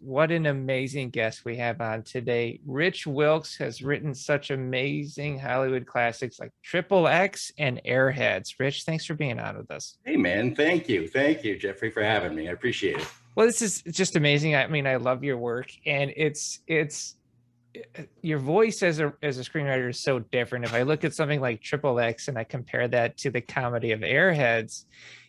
what an amazing guest we have on today. Rich Wilkes has written such amazing Hollywood classics like XXX and Airheads. Rich, thanks for being on with us. Hey, man. Thank you. Thank you, Geoffrey, for having me. I appreciate it. Well, this is just amazing. I mean, I love your work, and it's your voice as a screenwriter is so different. If I look at something like XXX and I compare that to the comedy of Airheads,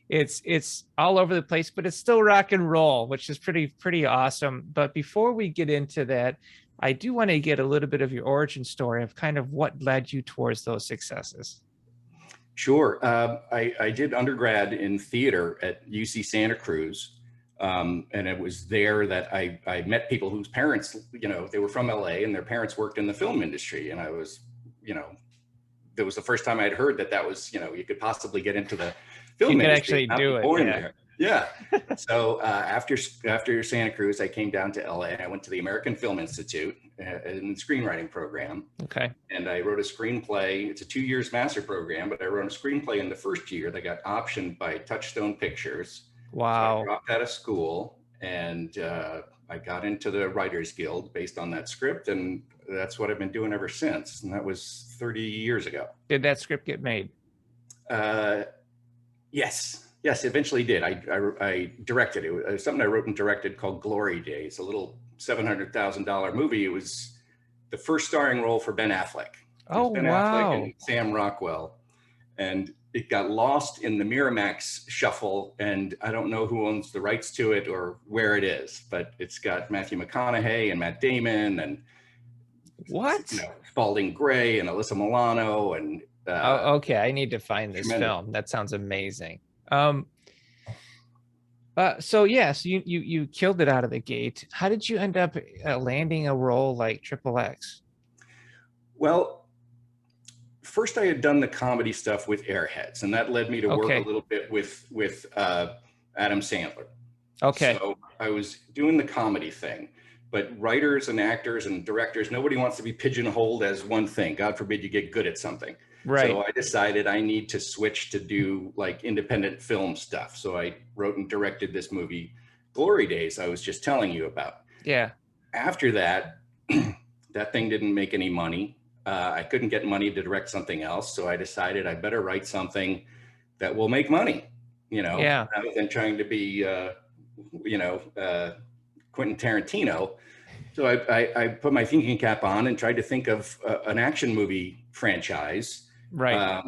it's all over the place, but it's still rock and roll, which is pretty awesome. But before we get into that, I do want to get a little bit of your origin story of kind of what led you towards those successes. Sure. I did undergrad in theater at UC Santa Cruz. And it was there that I met people whose parents, they were from LA and their parents worked in the film industry. And I was, that was the first time I'd heard that was, you could possibly get into the film industry. You could actually do it. Yeah. So after Santa Cruz, I came down to LA and I went to the American Film Institute in the screenwriting program. Okay. And I wrote a screenplay. It's a 2 years master program, but I wrote a screenplay in the first year that got optioned by Touchstone Pictures. Wow. So I dropped out of school and I got into the Writers Guild based on that script. And that's what I've been doing ever since. And that was 30 years ago. Did that script get made? Yes, eventually did. I directed it. It was something I wrote and directed called Glory Days, a little $700,000 movie. It was the first starring role for Ben Affleck. Oh, Ben wow. Affleck and Sam Rockwell. And it got lost in the Miramax shuffle, and I don't know who owns the rights to it or where it is, but it's got Matthew McConaughey and Matt Damon and Spalding Gray and Alyssa Milano and okay, I need to find this film. That sounds amazing. So yes, you killed it out of the gate. How did you end up landing a role like XXX? Well, first I had done the comedy stuff with Airheads, and that led me to work a little bit with Adam Sandler. Okay. So I was doing the comedy thing, but writers and actors and directors, nobody wants to be pigeonholed as one thing. God forbid you get good at something. Right. So I decided I need to switch to do like independent film stuff. So I wrote and directed this movie, Glory Days, I was just telling you about. Yeah. After that, that thing didn't make any money. I couldn't get money to direct something else. So I decided I better write something that will make money, rather than trying to be, Quentin Tarantino. So I put my thinking cap on and tried to think of an action movie franchise. Right.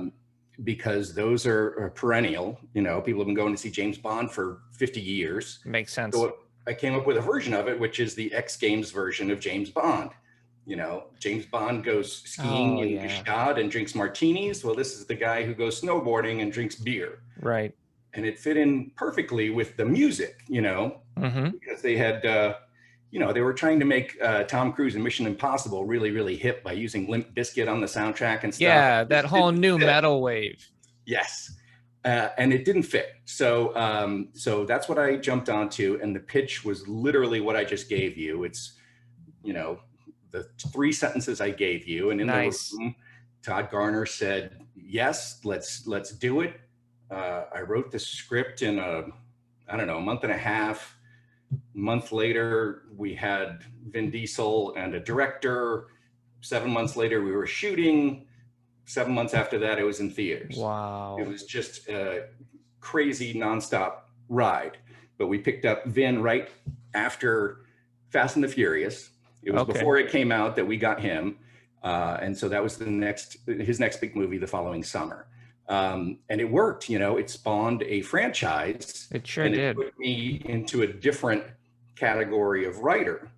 Because those are perennial, people have been going to see James Bond for 50 years. Makes sense. So I came up with a version of it, which is the X Games version of James Bond. James Bond goes skiing in Gstaad and drinks martinis. Well, this is the guy who goes snowboarding and drinks beer. Right. And it fit in perfectly with the music, because they had, they were trying to make Tom Cruise and Mission Impossible really, really hip by using Limp Bizkit on the soundtrack and stuff. Yeah, that whole new metal wave. Yes. And it didn't fit. So so that's what I jumped onto. And the pitch was literally what I just gave you. It's, the 3 sentences I gave you. And in the room, Todd Garner said, yes, let's do it. I wrote the script in a month and a half. A month later, we had Vin Diesel and a director. 7 months later, we were shooting. 7 months after that, it was in theaters. Wow. It was just a crazy nonstop ride. But we picked up Vin right after Fast and the Furious. It was before it came out that we got him. And so that was his next big movie the following summer. And it worked, it spawned a franchise. It sure did. It put me into a different category of writer.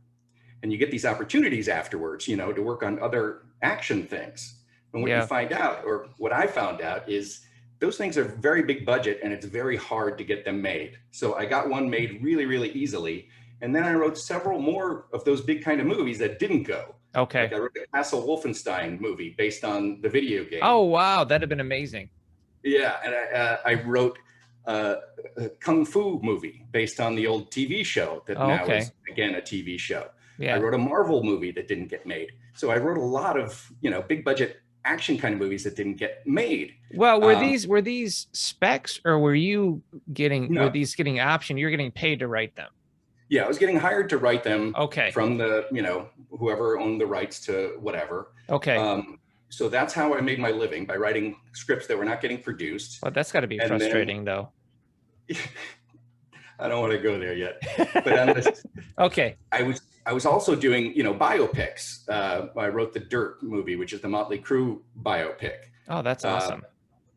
And you get these opportunities afterwards, to work on other action things. And what you find out, or what I found out, is those things are very big budget and it's very hard to get them made. So I got one made really, really easily. And then I wrote several more of those big kind of movies that didn't go. Okay. Like I wrote a Castle Wolfenstein movie based on the video game. Oh, wow. That'd have been amazing. Yeah. And I wrote a Kung Fu movie based on the old TV show that now is, again, a TV show. Yeah. I wrote a Marvel movie that didn't get made. So I wrote a lot of, big budget action kind of movies that didn't get made. Well, were these specs, or were you getting, were these getting option? You're getting paid to write them. Yeah, I was getting hired to write them Okay. from the, whoever owned the rights to whatever. Okay. So that's how I made my living, by writing scripts that were not getting produced. Well, that's got to be And then frustrating, though. I don't want to go there yet, but on this, Okay. I was also doing, biopics. I wrote the Dirt movie, which is the Motley Crue biopic. Oh, that's awesome.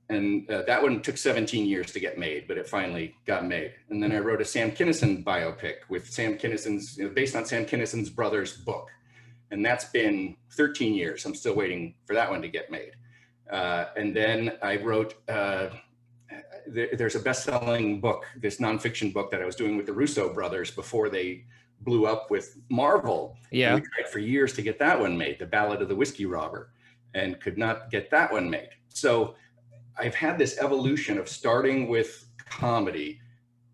And that one took 17 years to get made, but it finally got made. And then I wrote a Sam Kinison biopic with Sam Kinison's, based on Sam Kinison's brother's book. And that's been 13 years. I'm still waiting for that one to get made. And then I wrote, there's a best-selling book, this nonfiction book that I was doing with the Russo brothers before they blew up with Marvel. Yeah. And we tried for years to get that one made, The Ballad of the Whiskey Robber, and could not get that one made. So I've had this evolution of starting with comedy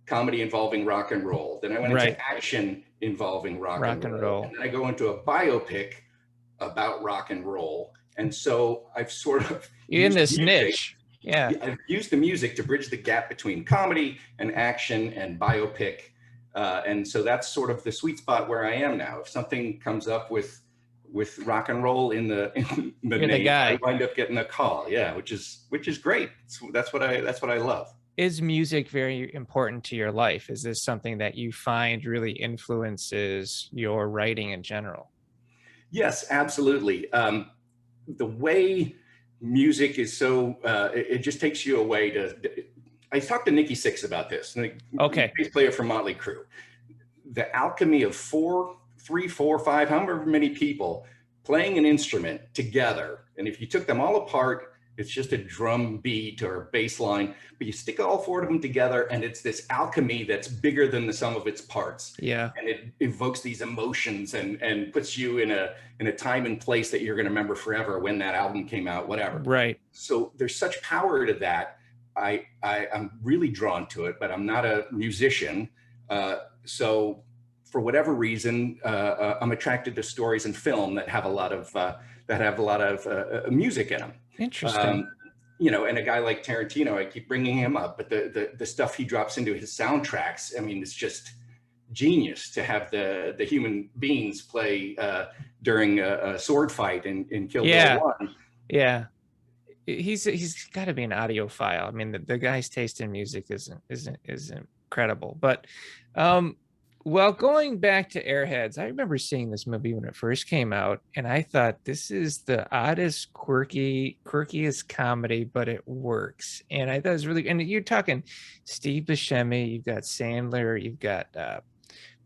involving rock and roll. Then I went into action involving rock and roll. And then I go into a biopic about rock and roll. And so I've sort of in this niche. Yeah. I've used the music to bridge the gap between comedy and action and biopic. And so that's sort of the sweet spot where I am now. If something comes up with rock and roll in the name, I wind up getting a call. Yeah, which is great. That's what I love. Is music very important to your life? Is this something that you find really influences your writing in general? Yes, absolutely. The way music is so, it just takes you away to, I talked to Nikki Sixx about this. Okay. Bass player from Motley Crue. The alchemy of 3, 4, 5, however many people playing an instrument together. And if you took them all apart, it's just a drum beat or a bass line, but you stick all 4 of them together and it's this alchemy that's bigger than the sum of its parts. Yeah. And it evokes these emotions and puts you in a time and place that you're going to remember forever, when that album came out, whatever. Right. So there's such power to that. I'm really drawn to it, but I'm not a musician. So for whatever reason, I'm attracted to stories in film that have a lot of music in them. Interesting. And a guy like Tarantino, I keep bringing him up, but the stuff he drops into his soundtracks, I mean, it's just genius to have the human beings play during a sword fight in Kill Bill 1. Yeah. He's got to be an audiophile. I mean, the guy's taste in music is incredible. But well, going back to Airheads, I remember seeing this movie when it first came out, and I thought, this is the oddest, quirkiest comedy, but it works. And I thought it was really, and you're talking Steve Buscemi, you've got Sandler, you've got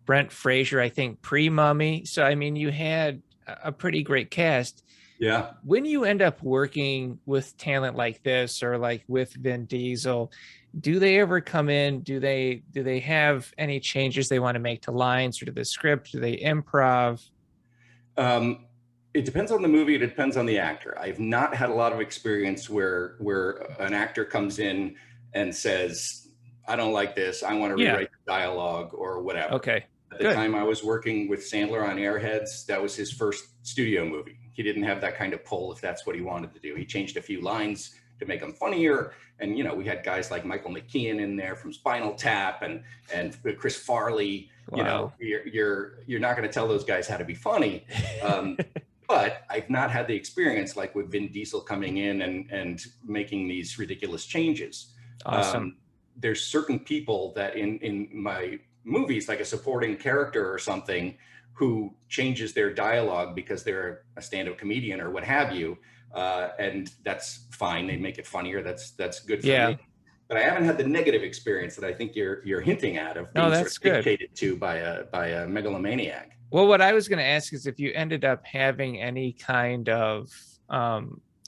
Brent Fraser, I think pre-Mummy. So, I mean, you had a pretty great cast. Yeah. When you end up working with talent like this, or like with Vin Diesel, do they ever come in? Do they have any changes they want to make to lines or to the script? Do they improv? It depends on the movie. It depends on the actor. I've not had a lot of experience where an actor comes in and says, I don't like this, I want to rewrite the dialogue or whatever. Okay. At the time I was working with Sandler on Airheads, that was his first studio movie. He didn't have that kind of pull if that's what he wanted to do. He changed a few lines to make them funnier. And, we had guys like Michael McKean in there from Spinal Tap and Chris Farley. Wow. You're not going to tell those guys how to be funny. But I've not had the experience like with Vin Diesel coming in and making these ridiculous changes. Awesome. There's certain people that in my movies, like a supporting character or something, who changes their dialogue because they're a stand-up comedian or what have you. And that's fine. They make it funnier. That's good for me. But I haven't had the negative experience that I think you're hinting at of being that's sort of dictated to by a megalomaniac. Well, what I was going to ask is if you ended up having any kind of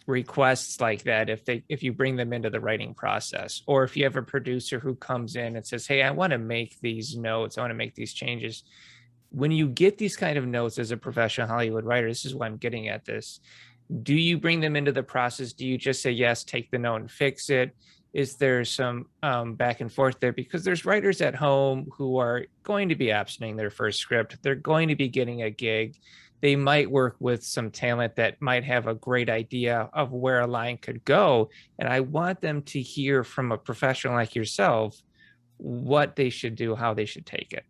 requests like that, if you bring them into the writing process, or if you have a producer who comes in and says, hey, I want to make these notes, I want to make these changes. When you get these kind of notes as a professional Hollywood writer, this is why I'm getting at this. Do you bring them into the process? Do you just say, yes, take the note and fix it? Is there some back and forth there? Because there's writers at home who are going to be optioning their first script. They're going to be getting a gig. They might work with some talent that might have a great idea of where a line could go. And I want them to hear from a professional like yourself what they should do, how they should take it.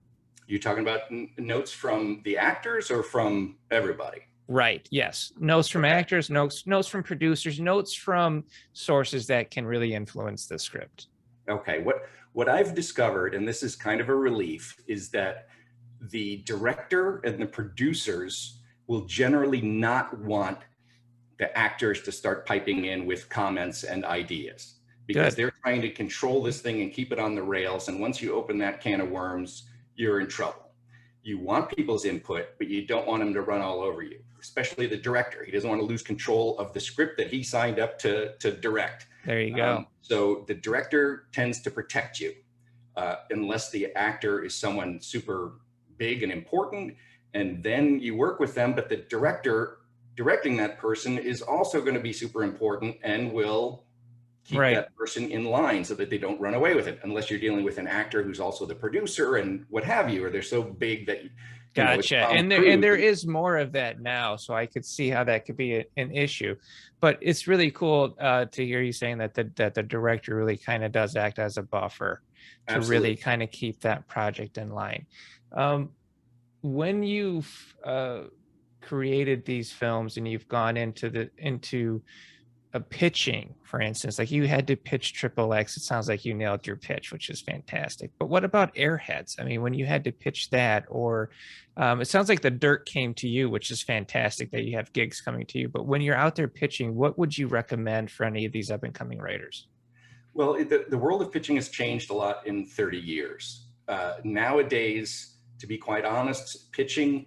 You talking about notes from the actors or from everybody? Right. Yes. Notes from actors, notes from producers, notes from sources that can really influence the script. Okay. What I've discovered, and this is kind of a relief, is that the director and the producers will generally not want the actors to start piping in with comments and ideas, because they're trying to control this thing and keep it on the rails. And once you open that can of worms, you're in trouble. You want people's input, but you don't want them to run all over you, especially the director. He doesn't want to lose control of the script that he signed up to direct. There you go. So the director tends to protect you, unless the actor is someone super big and important, and then you work with them. But the director directing that person is also going to be super important and will keep that person in line so that they don't run away with it, unless you're dealing with an actor who's also the producer and what have you, or they're so big that gotcha. And there is more of that now, so I could see how that could be an issue. But it's really cool to hear you saying that the director really kind of does act as a buffer to really kind of keep that project in line. When you've created these films and you've gone into a pitching, for instance, like you had to pitch XXX, it sounds like you nailed your pitch, which is fantastic. But what about Airheads? I mean, when you had to pitch that, or it sounds like the dirt came to you, which is fantastic that you have gigs coming to you. But when you're out there pitching, what would you recommend for any of these up and coming writers? Well, the world of pitching has changed a lot in 30 years. Nowadays, to be quite honest, pitching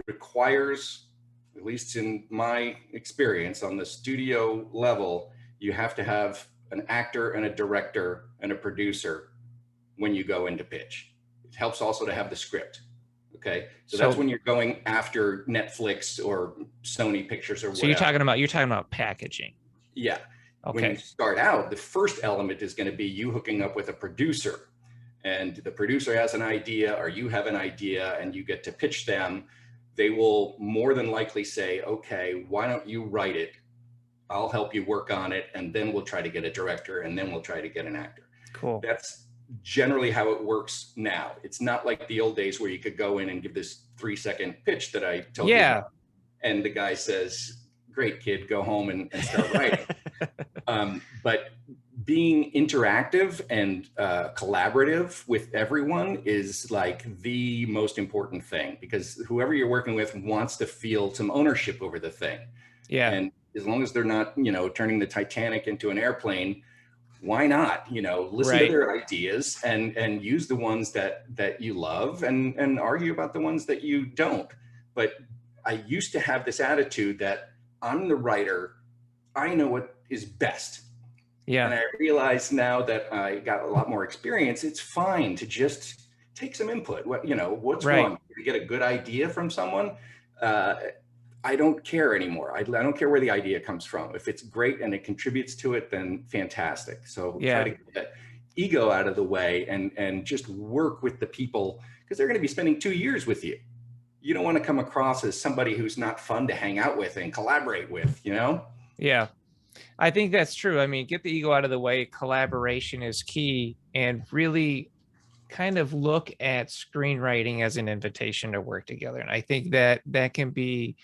requires, at least in my experience on the studio level, you have to have an actor and a director and a producer when you go into pitch. It helps also to have the script. Okay. So that's when you're going after Netflix or Sony Pictures or whatever. So you're talking about packaging. Yeah. Okay. When you start out, the first element is going to be you hooking up with a producer, and the producer has an idea or you have an idea and you get to pitch them. They will more than likely say, okay, why don't you write it? I'll help you work on it. And then we'll try to get a director, and then we'll try to get an actor. Cool. That's generally how it works now. It's not like the old days where you could go in and give this 3-second pitch that I told you about, and the guy says, great kid, go home and start writing. But being interactive and collaborative with everyone is like the most important thing, because whoever you're working with wants to feel some ownership over the thing. Yeah. And as long as they're not, turning the Titanic into an airplane, why not, listen to their ideas and use the ones that you love and argue about the ones that you don't. But I used to have this attitude that I'm the writer, I know what is best. Yeah. And I realize now that I got a lot more experience, it's fine to just take some input. What's wrong? To get a good idea from someone, I don't care anymore. I don't care where the idea comes from. If it's great and it contributes to it, then fantastic. So try to get that ego out of the way and just work with the people, because they're going to be spending 2 years with you. You don't want to come across as somebody who's not fun to hang out with and collaborate with, Yeah. I think that's true. I mean, get the ego out of the way. Collaboration is key, and really kind of look at screenwriting as an invitation to work together. And I think that can be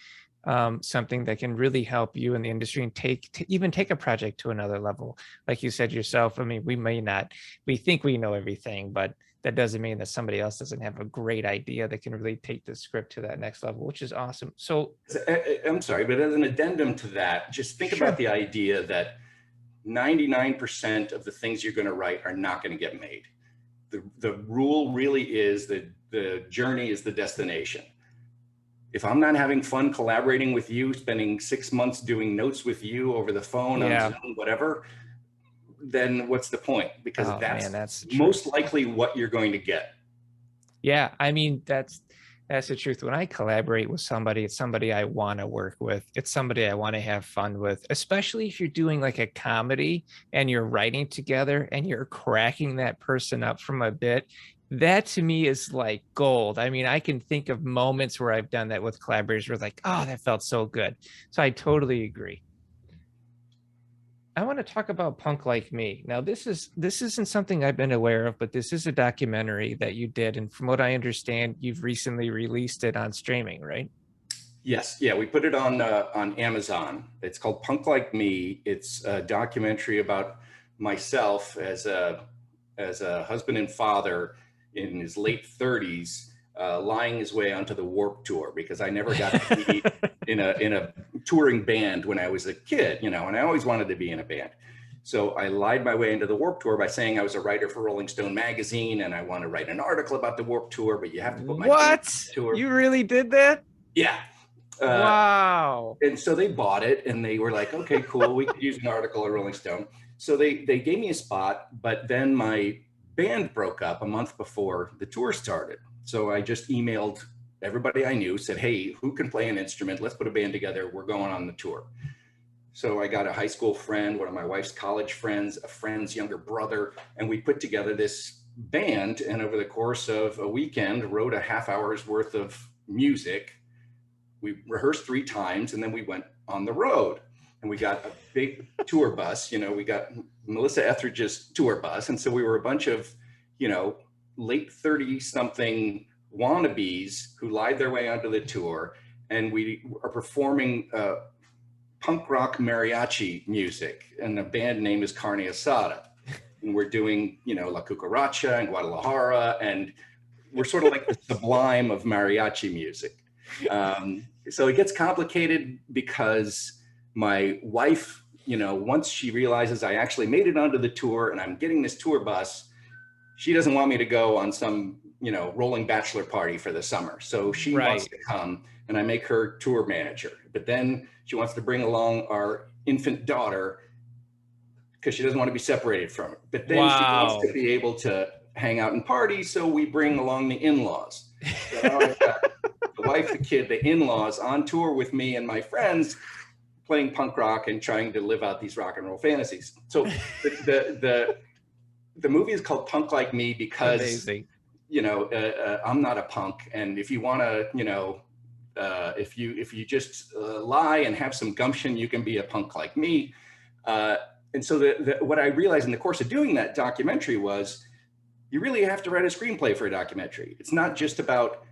something that can really help you in the industry and even take a project to another level. Like you said yourself, I mean, we think we know everything, but that doesn't mean that somebody else doesn't have a great idea that can really take the script to that next level, which is awesome. So I'm sorry, but as an addendum to that, just think about the idea that 99% of the things you're going to write are not going to get made. The rule really is that the journey is the destination. If I'm not having fun collaborating with you, spending 6 months doing notes with you over the phone, on Zoom, whatever, then what's the point? Because that's most likely what you're going to get. Yeah, I mean, that's the truth. When I collaborate with somebody, it's somebody I want to work with. It's somebody I want to have fun with, especially if you're doing like a comedy and you're writing together and you're cracking that person up from a bit. That to me is like gold. I mean, I can think of moments where I've done that with collaborators where like, oh, that felt so good. So I totally agree. I want to talk about Punk Like Me. Now, this isn't something I've been aware of, but this is a documentary that you did, and from what I understand, you've recently released it on streaming, right? Yes, yeah, we put it on Amazon. It's called Punk Like Me. It's a documentary about myself as a husband and father in his late 30s, lying his way onto the Warped Tour because I never got to be in a touring band when I was a kid, you know, and I always wanted to be in a band. So I lied my way into the Warped Tour by saying I was a writer for Rolling Stone magazine and I want to write an article about the Warped Tour, but you have to put my What? tour. You really did that? Yeah. Wow. And so they bought it and they were like, okay, cool. We could use an article at Rolling Stone. So they gave me a spot, but then my band broke up a month before the tour started. So I just emailed everybody I knew, said, hey, who can play an instrument? Let's put a band together. We're going on the tour. So I got a high school friend, one of my wife's college friends, a friend's younger brother, and we put together this band. And over the course of a weekend, wrote a half hour's worth of music. We rehearsed 3 times and then we went on the road and we got a big tour bus. You know, we got Melissa Etheridge's tour bus. And so we were a bunch of, you know, late 30 something wannabes who lied their way onto the tour. And we are performing punk rock mariachi music. And the band name is Carne Asada. And we're doing, you know, La Cucaracha and Guadalajara. And we're sort of like the Sublime of mariachi music. So it gets complicated because my wife, you know, once she realizes I actually made it onto the tour and I'm getting this tour bus, she doesn't want me to go on some, you know, rolling bachelor party for the summer. So she wants to come and I make her tour manager. But then she wants to bring along our infant daughter because she doesn't want to be separated from it. But then she wants to be able to hang out and party. So we bring along the in-laws. So the wife, the kid, the in-laws on tour with me and my friends playing punk rock and trying to live out these rock and roll fantasies. So the movie is called Punk Like Me because, amazing. You know, I'm not a punk. And if you want to, you know, if you just lie and have some gumption, you can be a punk like me. And so what I realized in the course of doing that documentary was you really have to write a screenplay for a documentary. It's not just about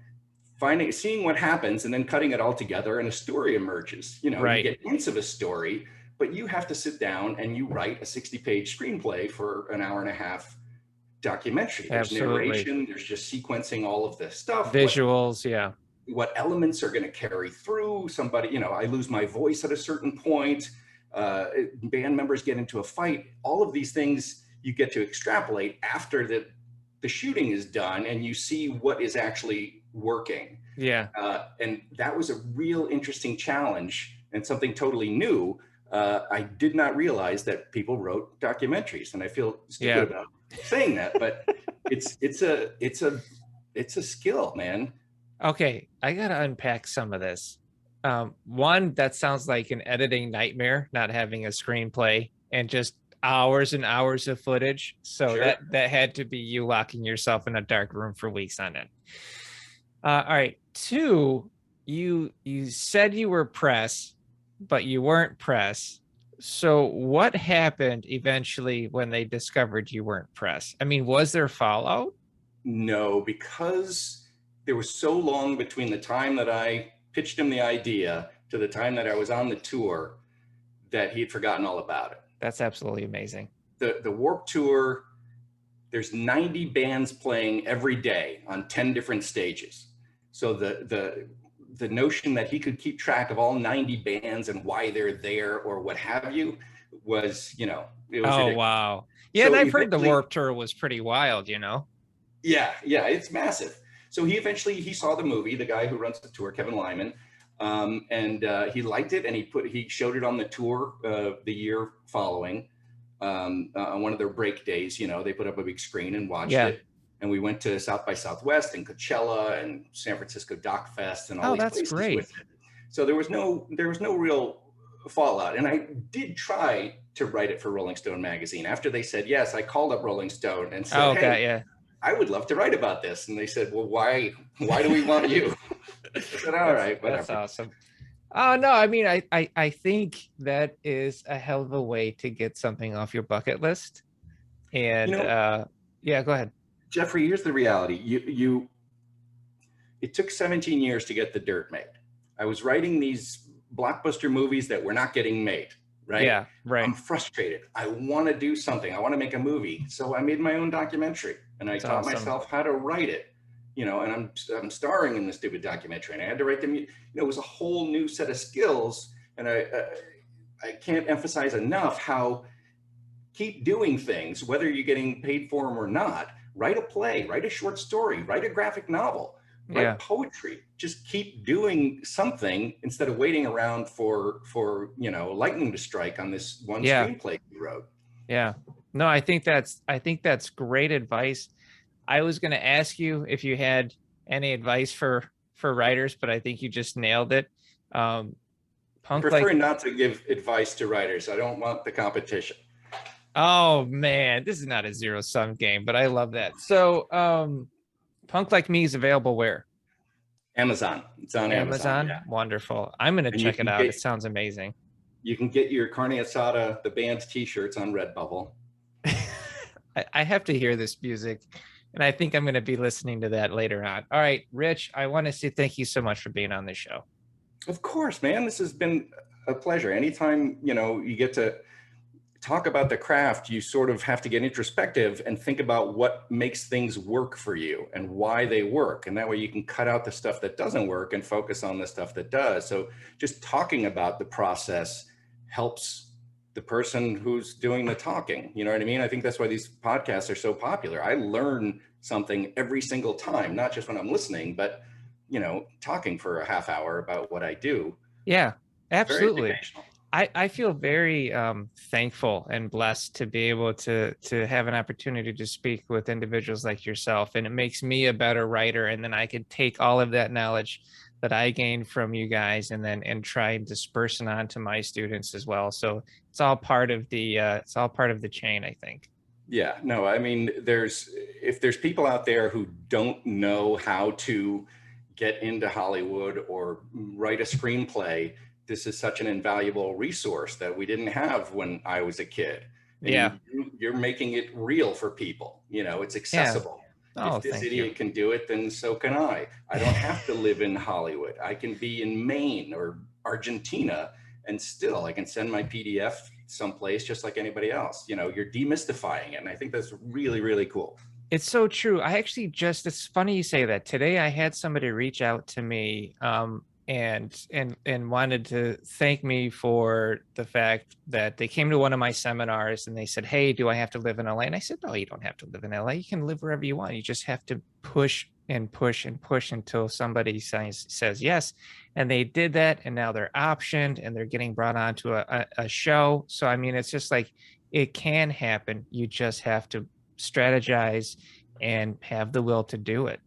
seeing what happens and then cutting it all together and a story emerges. You know, you get hints of a story, but you have to sit down and you write a 60-page screenplay for an hour and a half documentary. There's narration, there's just sequencing all of this stuff. Visuals, what elements are going to carry through somebody, you know, I lose my voice at a certain point, band members get into a fight, all of these things you get to extrapolate after the shooting is done and you see what is actually working. And that was a real interesting challenge and something totally new. I did not realize that people wrote documentaries, and I feel stupid about saying that, but it's a skill, man. Okay, I gotta unpack some of this. One, that sounds like an editing nightmare, not having a screenplay and just hours and hours of footage. So that had to be you locking yourself in a dark room for weeks on end. All right. 2, you said you were press, but you weren't press. So what happened eventually when they discovered you weren't press? I mean, was there fallout? No, because there was so long between the time that I pitched him the idea to the time that I was on the tour that he had forgotten all about it. That's absolutely amazing. The Warped Tour, there's 90 bands playing every day on 10 different stages. So the notion that he could keep track of all 90 bands and why they're there or what have you was, you know, it was ridiculous. Wow. Yeah, so and I've heard the Warped Tour was pretty wild, you know? Yeah, it's massive. So he saw the movie, the guy who runs the tour, Kevin Lehmann, and he liked it, and he showed it on the tour the year following on one of their break days. You know, they put up a big screen and watched it. And we went to South by Southwest and Coachella and San Francisco Doc Fest and all these places with it. So there was no real fallout. And I did try to write it for Rolling Stone magazine. After they said yes, I called up Rolling Stone and said, hey, I would love to write about this. And they said, well, why do we want you? I said, all right, whatever. That's awesome. Oh no, I mean, I think that is a hell of a way to get something off your bucket list. You And know, yeah, go ahead. Jeffrey, here's the reality. It took 17 years to get The Dirt made. I was writing these blockbuster movies that were not getting made, right? Yeah, right. I'm frustrated. I want to do something. I want to make a movie. So I made my own documentary and I It's taught awesome. myself how to write it. And I'm starring in the stupid documentary and I had to write them. It was a whole new set of skills. And I can't emphasize enough how keep doing things, whether you're getting paid for them or not. Write a play, write a short story, write a graphic novel, write Yeah, poetry. Just keep doing something instead of waiting around for lightning to strike on this one yeah, screenplay you wrote. yeah. No, I think that's great advice. I was going to ask you if you had any advice for writers, but I think you just nailed it. Um, I Punk prefer like, not to give advice to writers. I don't want the competition. oh man, this is not a zero sum game, but I love that. So, Punk Like Me is available where? Amazon. It's on Amazon, Amazon. yeah. Wonderful. I'm going to And you check it can out. get It sounds amazing. you can get your Carne Asada, the band t-shirts on Redbubble. I have to hear this music, and I think I'm going to be listening to that later on. All right, Rich, I want to say thank you so much for being on the show. Of course, man. This has been a pleasure. Anytime, you get to talk about the craft, you sort of have to get introspective and think about what makes things work for you and why they work. And that way you can cut out the stuff that doesn't work and focus on the stuff that does. So just talking about the process helps the person who's doing the talking. You know what I mean? I think that's why these podcasts are so popular. I learn something every single time, not just when I'm listening, but talking for a half hour about what I do. Yeah, It's very absolutely. educational. I feel very thankful and blessed to be able to have an opportunity to speak with individuals like yourself, and it makes me a better writer. And then I could take all of that knowledge that I gained from you guys, and try and disperse it on to my students as well. So it's all part of the chain, I think. Yeah, no, I mean, if there's people out there who don't know how to get into Hollywood or write a screenplay, this is such an invaluable resource that we didn't have when I was a kid. And Yeah, you're making it real for people. It's yeah. accessible. Oh, If this thank you. idiot can do it, then so can I. I don't have to live in Hollywood. I can be in Maine or Argentina and still I can send my PDF someplace just like anybody else. You're demystifying it. And I think that's really, really cool. It's so true. It's funny you say that. Today I had somebody reach out to me and wanted to thank me for the fact that they came to one of my seminars and they said, "Hey, do I have to live in LA?" And I said, "No, you don't have to live in LA. You can live wherever you want. You just have to push and push and push until somebody says yes." And they did that, and now they're optioned and they're getting brought onto a show. So I mean, it's just like it can happen. You just have to strategize and have the will to do it.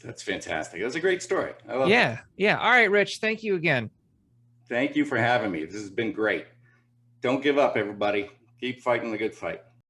That's fantastic. That's a great story. I love that. Yeah. Yeah. All right, Rich. Thank you again. Thank you for having me. This has been great. Don't give up, everybody. Keep fighting the good fight.